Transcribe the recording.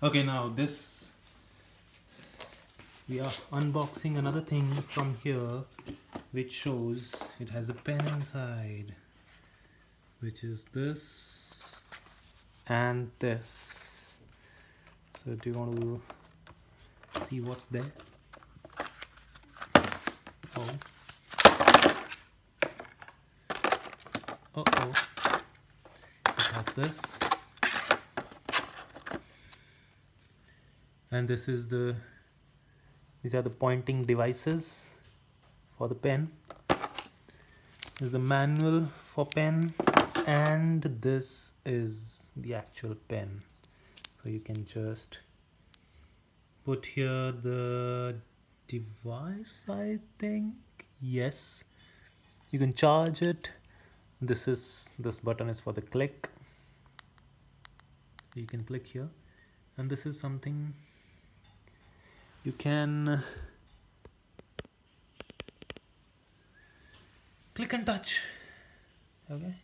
Okay, now this, we are unboxing another thing from here, which shows it has a pen inside, which is this and this. So do you want to see what's there? Oh. Uh-oh. It has this. And this is these are the pointing devices for the pen. This is the manual for pen, and this is the actual pen. So you can just put here the device, I think. Yes, you can charge it. This button is for the click. So you can click here, and this is something you can click and touch. Okay.